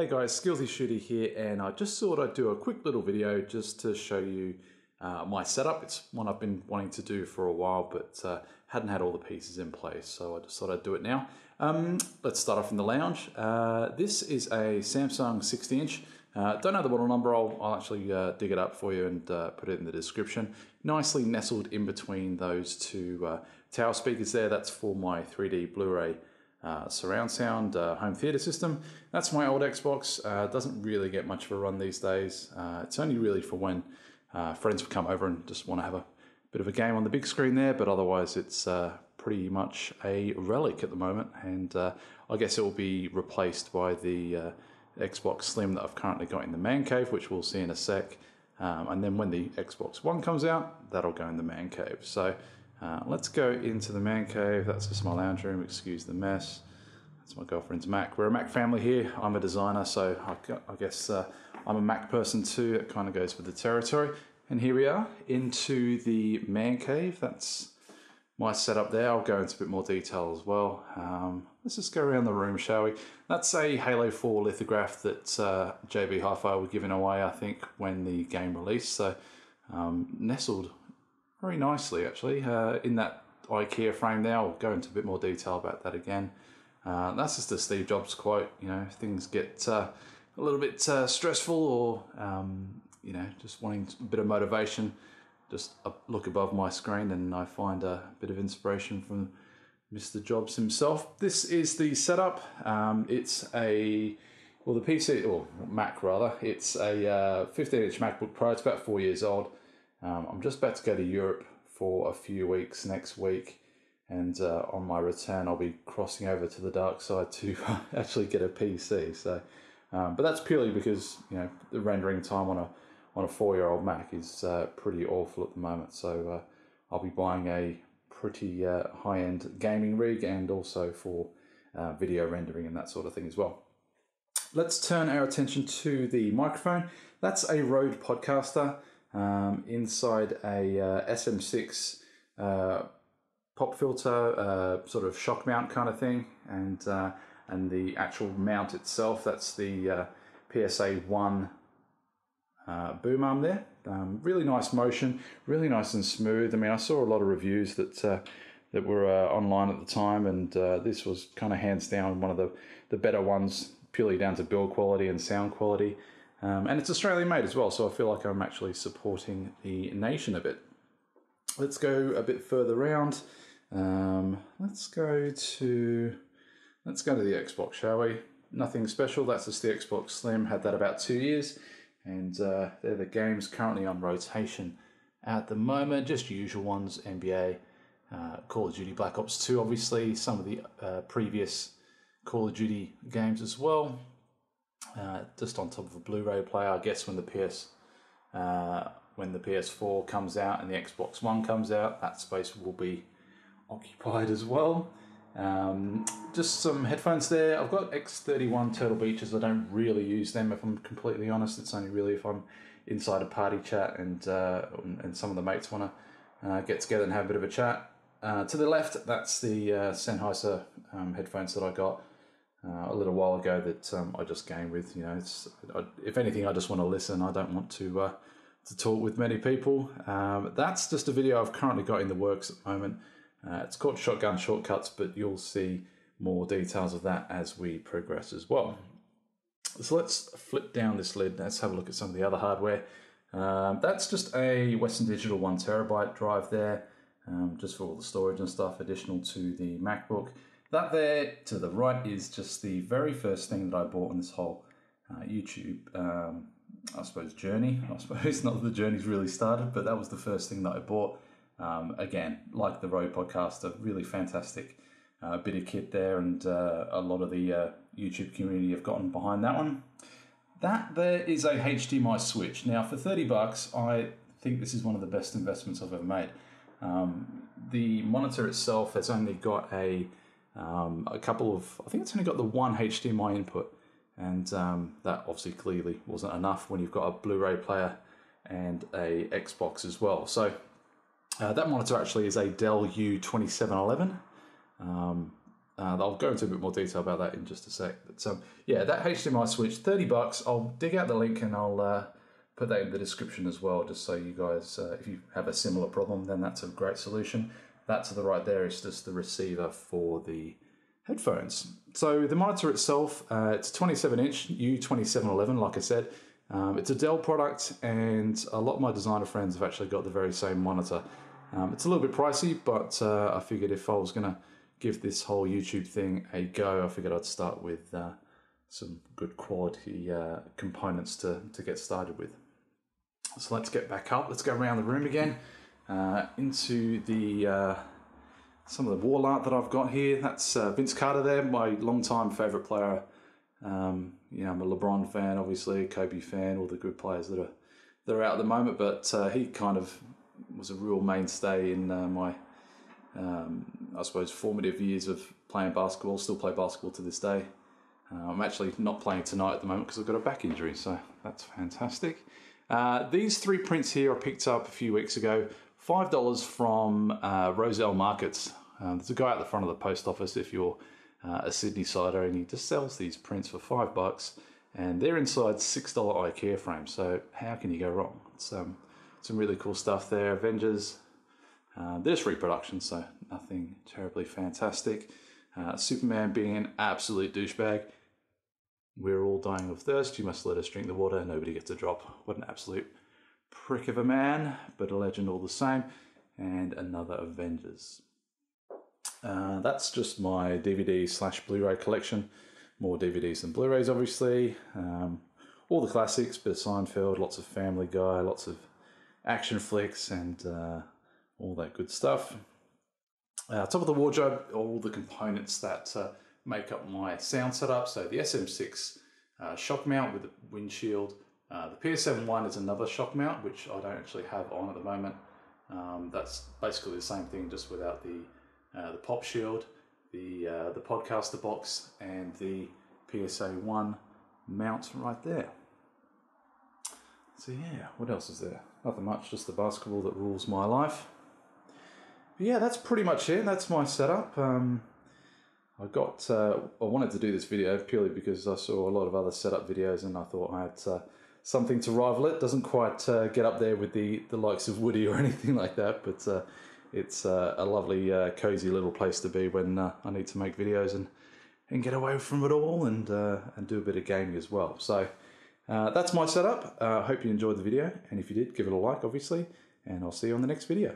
Hey guys, SkeelsyShoota here, and I just thought I'd do a quick little video just to show you my setup. It's one I've been wanting to do for a while, but hadn't had all the pieces in place, so I just thought I'd do it now. Let's start off in the lounge. This is a Samsung 60-inch. Don't know the model number, I'll actually dig it up for you and put it in the description. Nicely nestled in between those two tower speakers there. That's for my 3D Blu-ray surround sound home theater system. That's my old Xbox. Doesn't really get much of a run these days. It's only really for when friends come over and just want to have a bit of a game on the big screen there, but otherwise it's pretty much a relic at the moment, and I guess it will be replaced by the Xbox Slim that I've currently got in the man cave, which we'll see in a sec, and then when the Xbox One comes out, that'll go in the man cave. So let's go into the man cave. That's just my lounge room, excuse the mess. That's my girlfriend's Mac. We're a Mac family here. I'm a designer, so I guess I'm a Mac person too. It kind of goes with the territory. And here we are into the man cave. That's my setup there. I'll go into a bit more detail as well. Let's just go around the room, shall we? That's a Halo 4 lithograph that JB Hi-Fi were giving away, I think, when the game released. So nestled very nicely, actually, in that IKEA frame there. I'll go into a bit more detail about that again. That's just a Steve Jobs quote. You know, things get a little bit stressful, or you know, just wanting a bit of motivation. Just look above my screen and I find a bit of inspiration from Mr. Jobs himself. This is the setup. It's the PC, or Mac rather. It's a 15-inch MacBook Pro. It's about 4 years old. I'm just about to go to Europe for a few weeks next week, and on my return I'll be crossing over to the dark side to actually get a PC. So, but that's purely because, you know, the rendering time on a 4-year-old Mac is pretty awful at the moment. So I'll be buying a pretty high-end gaming rig, and also for video rendering and that sort of thing as well. Let's turn our attention to the microphone. That's a Rode Podcaster. Inside a SM6 pop filter, sort of shock mount kind of thing, and the actual mount itself, that's the PSA 1 boom arm there. Really nice motion, really nice and smooth. I mean, I saw a lot of reviews that were online at the time, and this was kind of hands down one of the better ones, purely down to build quality and sound quality. And it's Australian made as well, so I feel like I'm actually supporting the nation a bit. Let's go a bit further around. Let's go to the Xbox, shall we? Nothing special. That's just the Xbox Slim. Had that about 2 years, and they're the games currently on rotation at the moment. Just usual ones: NBA, Call of Duty Black Ops 2, obviously. Some of the previous Call of Duty games as well. Just on top of a Blu-ray player. I guess when the PS4 comes out and the Xbox One comes out, that space will be occupied as well. Just some headphones there. I've got X31 Turtle Beaches. I don't really use them, if I'm completely honest. It's only really if I'm inside a party chat and some of the mates want to get together and have a bit of a chat. To the left, that's the Sennheiser headphones that I got a little while ago that I just game with. You know, if anything, I just want to listen. I don't want to talk with many people. That's just a video I've currently got in the works at the moment. It's called Shotgun Shortcuts, but you'll see more details of that as we progress as well. So let's flip down this lid. Let's have a look at some of the other hardware. That's just a Western Digital 1 terabyte drive there, just for all the storage and stuff, additional to the MacBook. That there to the right is just the very first thing that I bought on this whole YouTube, I suppose, journey. I suppose not that the journey's really started, but that was the first thing that I bought. Again, like the Rode Podcaster, really fantastic bit of kit there, and a lot of the YouTube community have gotten behind that one. That there is a HDMI Siwtch. Now, for $30, I think this is one of the best investments I've ever made. The monitor itself has only got a couple of, I think it's only got the one HDMI input, and that obviously clearly wasn't enough when you've got a Blu-ray player and a Xbox as well. So that monitor actually is a Dell U2711. I'll go into a bit more detail about that in just a sec. But yeah, that HDMI switch, $30. I'll dig out the link and I'll put that in the description as well, just so you guys, if you have a similar problem, then that's a great solution. That to the right there is just the receiver for the headphones. So the monitor itself, it's 27-inch U2711, like I said. It's a Dell product, and a lot of my designer friends have actually got the very same monitor. It's a little bit pricey, but I figured if I was going to give this whole YouTube thing a go, I figured I'd start with some good quality components to get started with. So let's get back up. Let's go around the room again into the some of the wall art that I've got here. That's Vince Carter there, my longtime favourite player. You know, I'm a LeBron fan, obviously, a Kobe fan, all the good players that are out at the moment. But he kind of was a real mainstay in my, I suppose, formative years of playing basketball. Still play basketball to this day. I'm actually not playing tonight at the moment because I've got a back injury, so that's fantastic. These 3 prints here I picked up a few weeks ago, $5 from Roselle Markets. There's a guy at the front of the post office if you're a Sydney sider, and he just sells these prints for $5, and they're inside $6 IKEA frames, so how can you go wrong? It's some really cool stuff there. Avengers, there's reproduction, so nothing terribly fantastic. Superman being an absolute douchebag. We're all dying of thirst, you must let us drink the water, nobody gets a drop. What an absolute prick of a man, but a legend all the same. And another Avengers. That's just my DVD/Blu-ray collection. More DVDs than Blu-rays, obviously. All the classics, bit of Seinfeld, lots of Family Guy, lots of action flicks, and all that good stuff. Top of the wardrobe, all the components that make up my sound setup. So the SM6 Shockmount with the windshield. The PS7 is another Shockmount, which I don't actually have on at the moment. That's basically the same thing, just without the pop shield, the podcaster box, and the PSA1 mount right there. So yeah, what else is there? Nothing much, just the basketball that rules my life. But yeah, that's pretty much it. That's my setup. I wanted to do this video purely because I saw a lot of other setup videos, and I thought I had something to rival it. Doesn't quite get up there with the likes of Woody or anything like that, but it's a lovely, cozy little place to be when I need to make videos and get away from it all and do a bit of gaming as well. So that's my setup. I hope you enjoyed the video, and if you did, give it a like, obviously, and I'll see you on the next video.